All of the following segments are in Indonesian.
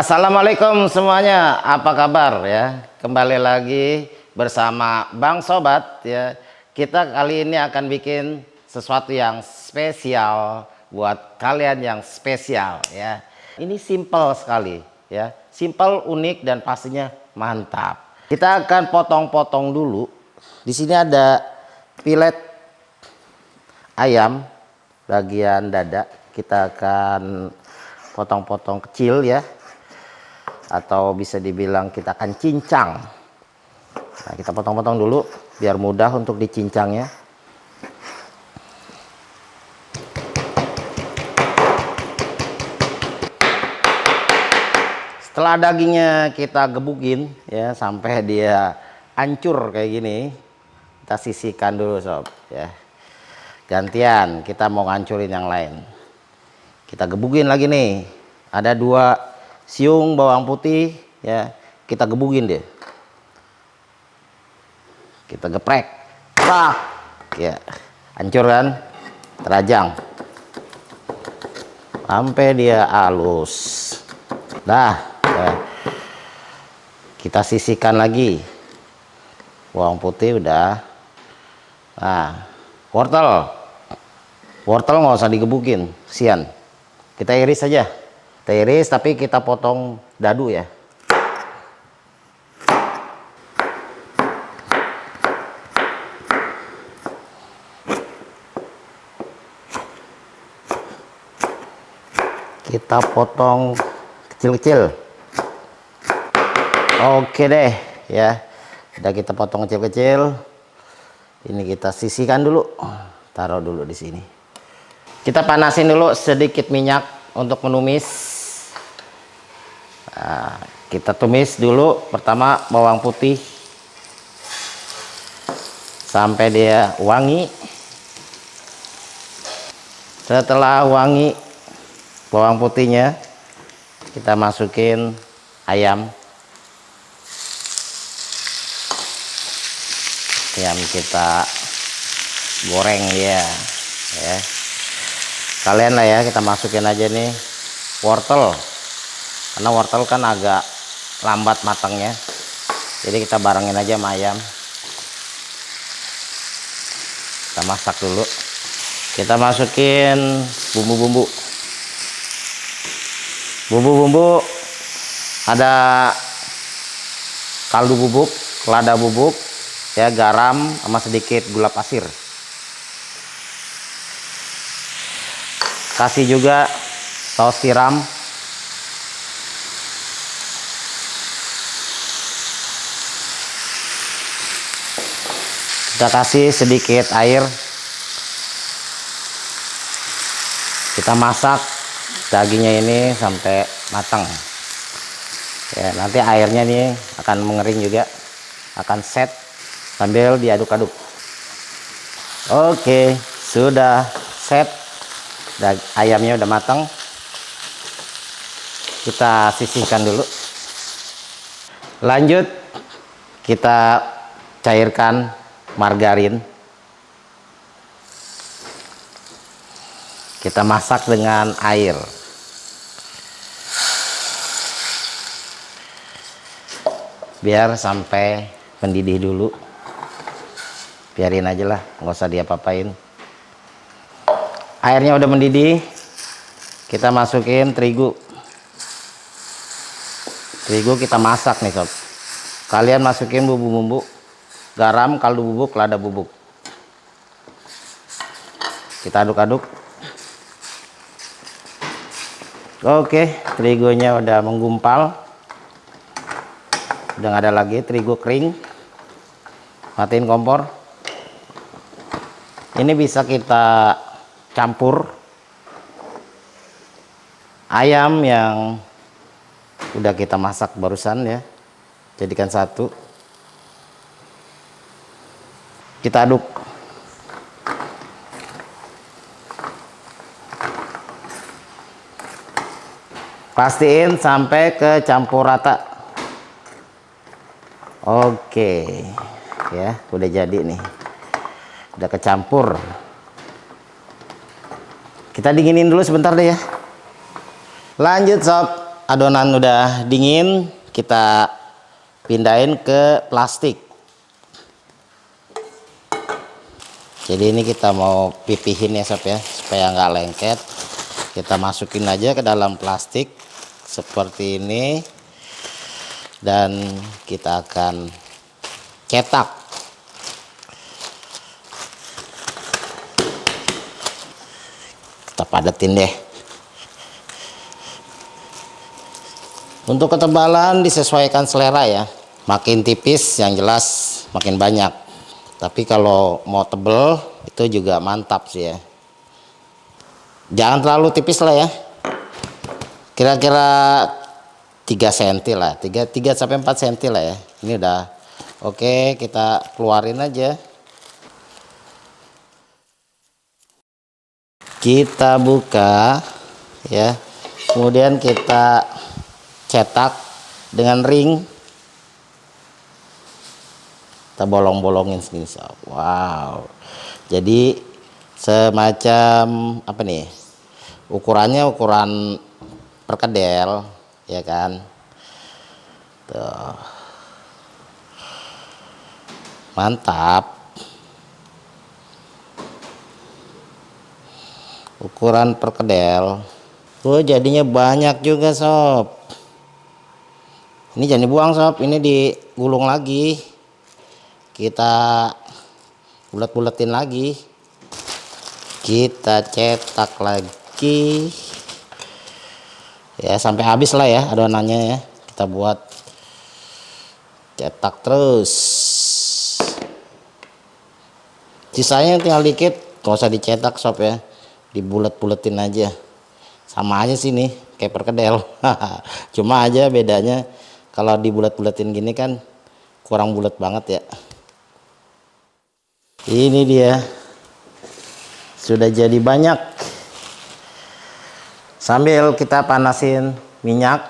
Assalamualaikum semuanya, apa kabar ya? Kembali lagi bersama Bang Sobat ya. Kita kali ini akan bikin sesuatu yang spesial buat kalian yang spesial ya. Ini simple sekali ya, simple, unik dan pastinya mantap. Kita akan potong-potong dulu. Di sini ada filet ayam bagian dada. Kita akan potong-potong kecil ya, atau bisa dibilang kita akan cincang. Nah, kita potong-potong dulu biar mudah untuk dicincangnya. Setelah dagingnya kita gebukin ya sampai dia hancur kayak gini, kita sisihkan dulu sob ya. Gantian kita mau ngancurin yang lain. Kita gebukin lagi nih. Ada 2 siung bawang putih ya, kita gebukin deh, kita geprek, pak ya, hancur kan, terajang sampai dia halus. Dah ya. Kita sisihkan lagi bawang putih udah. Nah, wortel nggak usah digebukin, kesian, kita iris saja. Kita iris tapi kita potong dadu ya. Kita potong kecil-kecil. Oke deh ya. Udah kita potong kecil-kecil. Ini kita sisihkan dulu. Taruh dulu di sini. Kita panasin dulu sedikit minyak untuk menumis. Nah, kita tumis dulu pertama bawang putih sampai dia wangi. Setelah wangi bawang putihnya, kita masukin ayam. Ayam kita goreng ya. Kalian lah ya, kita masukin aja nih wortel. Karena wortel kan agak lambat matangnya, jadi kita barengin aja sama ayam. Kita masak dulu. Kita masukin bumbu-bumbu. Bumbu-bumbu ada kaldu bubuk, lada bubuk ya, garam sama sedikit gula pasir. Kasih juga saus tiram. Kita kasih sedikit air. Kita masak dagingnya ini sampai matang ya. Nanti airnya nih akan mengering juga, akan set sambil diaduk-aduk. Oke, sudah set. Ayamnya udah matang. Kita sisihkan dulu. Lanjut kita cairkan margarin. Kita masak dengan air. Biar sampai mendidih dulu. Biarin aja lah, nggak usah diapa-apain. Airnya udah mendidih. Kita masukin terigu. Terigu kita masak nih sob. Kalian masukin bumbu-bumbu, garam, kaldu bubuk, lada bubuk. Kita aduk-aduk. Oke, terigunya udah menggumpal. Udah nggak ada lagi terigu kering. Matiin kompor. Ini bisa kita campur ayam yang udah kita masak barusan ya. Jadikan satu. Kita aduk. Pastiin sampai ke campur rata. Oke ya, udah jadi nih, udah kecampur. Kita dinginin dulu sebentar deh ya. Lanjut sob, adonan udah dingin, kita pindahin ke plastik. Jadi ini kita mau pipihin ya sob ya, supaya nggak lengket. Kita masukin aja ke dalam plastik seperti ini, dan kita akan cetak. Kita padatin deh. Untuk ketebalan disesuaikan selera ya, makin tipis yang jelas makin banyak, tapi kalau mau tebel itu juga mantap sih ya. Jangan terlalu tipis lah ya, kira-kira 3 cm lah, 3 sampai 4 cm lah ya. Ini udah oke, kita keluarin aja. Kita buka ya, kemudian kita cetak dengan ring. Kita bolong-bolongin segini sob. Wow, jadi semacam apa nih, ukurannya ukuran perkedel ya kan. Tuh, mantap. Ukuran perkedel. Oh, jadinya banyak juga sob. Ini jangan dibuang sob, ini digulung lagi, kita bulet-buletin lagi, kita cetak lagi ya sampai habis lah ya adonannya ya. Kita buat cetak terus, sisanya tinggal dikit, nggak usah dicetak sob ya, dibulet-buletin aja. Sama aja sih nih kayak perkedel. Cuma aja bedanya kalau dibulet-buletin gini kan kurang bulet banget ya. Ini dia sudah jadi banyak. Sambil kita panasin minyak,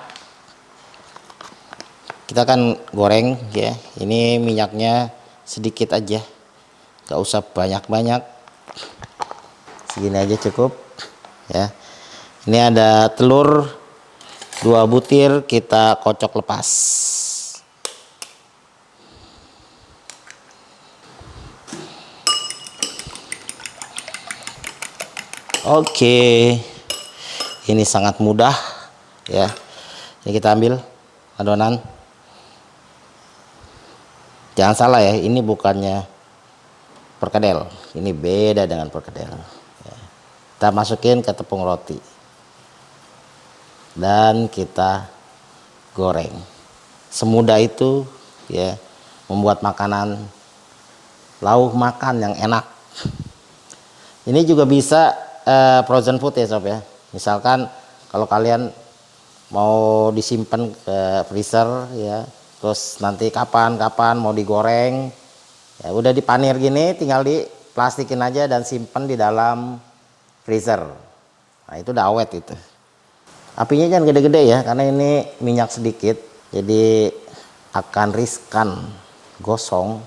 kita kan goreng ya. Ini minyaknya sedikit aja, gak usah banyak-banyak, segini aja cukup ya. Ini ada telur 2 butir, kita kocok lepas. Oke, ini sangat mudah ya. Ini kita ambil adonan. Jangan salah ya, ini bukannya perkedel, ini beda dengan perkedel ya. Kita masukin ke tepung roti dan kita goreng. Semudah itu ya membuat makanan, lauk makan yang enak. Ini juga bisa frozen food ya sob ya. Misalkan kalau kalian mau disimpan ke freezer ya, terus nanti kapan-kapan mau digoreng ya, udah dipanir gini, tinggal diplastikin aja dan simpen di dalam freezer. Nah itu udah awet itu. Apinya jangan gede-gede ya, karena ini minyak sedikit, jadi akan riskan gosong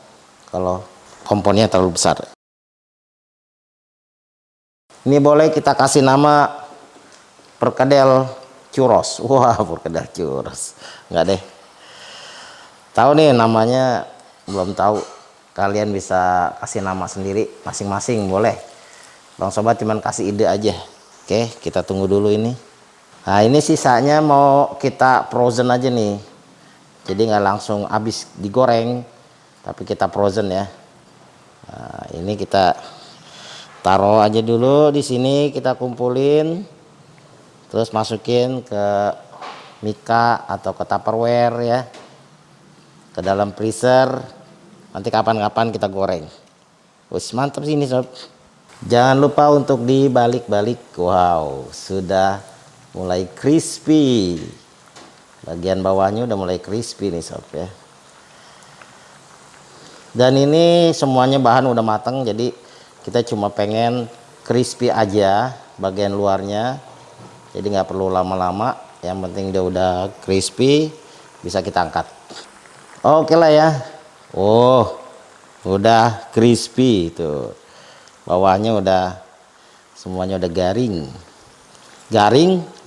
kalau komponnya terlalu besar. Ini boleh kita kasih nama perkedel churros. Wah, perkedel churros. Enggak deh. Tahu nih namanya, belum tahu. Kalian bisa kasih nama sendiri masing-masing boleh. Bang Sobat cuman kasih ide aja. Oke, kita tunggu dulu ini. Nah, ini sisanya mau kita frozen aja nih. Jadi nggak langsung habis digoreng, tapi kita frozen ya. Nah, ini kita taruh aja dulu di sini, kita kumpulin, terus masukin ke mika atau ke tupperware ya, ke dalam freezer. Nanti kapan-kapan kita goreng. Wih, mantap sih ini sob. Jangan lupa untuk dibalik-balik. Wow, sudah mulai crispy. Bagian bawahnya udah mulai crispy nih sob ya. Dan ini semuanya bahan udah matang, jadi kita cuma pengen crispy aja bagian luarnya, jadi nggak perlu lama-lama. Yang penting dia udah crispy, bisa kita angkat. Oke lah ya. Oh, udah crispy tuh. Bawahnya udah semuanya udah garing,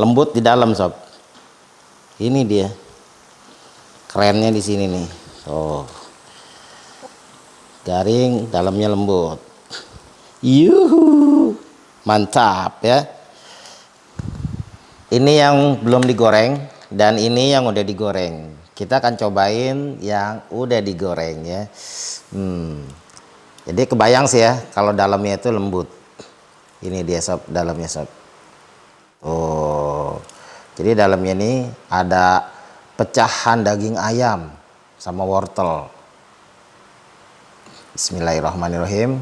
lembut di dalam sob. Ini dia kerennya di sini nih. Oh, garing, dalamnya lembut. Yuhu, mantap ya. Ini yang belum digoreng dan ini yang udah digoreng. Kita akan cobain yang udah digoreng ya. Jadi kebayang sih ya kalau dalamnya itu lembut. Ini dia sob, dalamnya sob. Oh, jadi dalamnya ini ada pecahan daging ayam sama wortel. Bismillahirrahmanirrahim.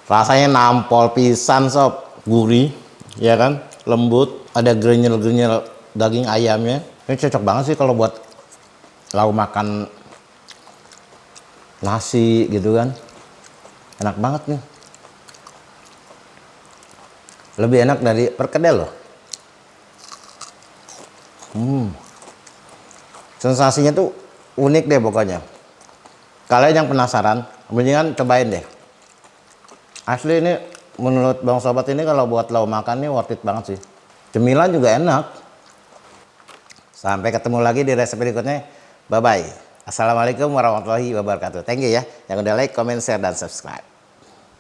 Rasanya nampol pisan sob, gurih, ya kan, lembut, ada grenyel-grenyel daging ayamnya. Ini cocok banget sih kalau buat lauk makan nasi gitu kan, enak banget nih. Lebih enak dari perkedel loh. Sensasinya tuh unik deh pokoknya. Kalian yang penasaran, mendingan cobain deh. Asli ini menurut Bang Sobat ini kalau buat lauk makan nih worth it banget sih. Cemilan juga enak. Sampai ketemu lagi di resep berikutnya. Bye bye. Assalamualaikum warahmatullahi wabarakatuh. Thank you ya yang udah like, comment, share, dan subscribe.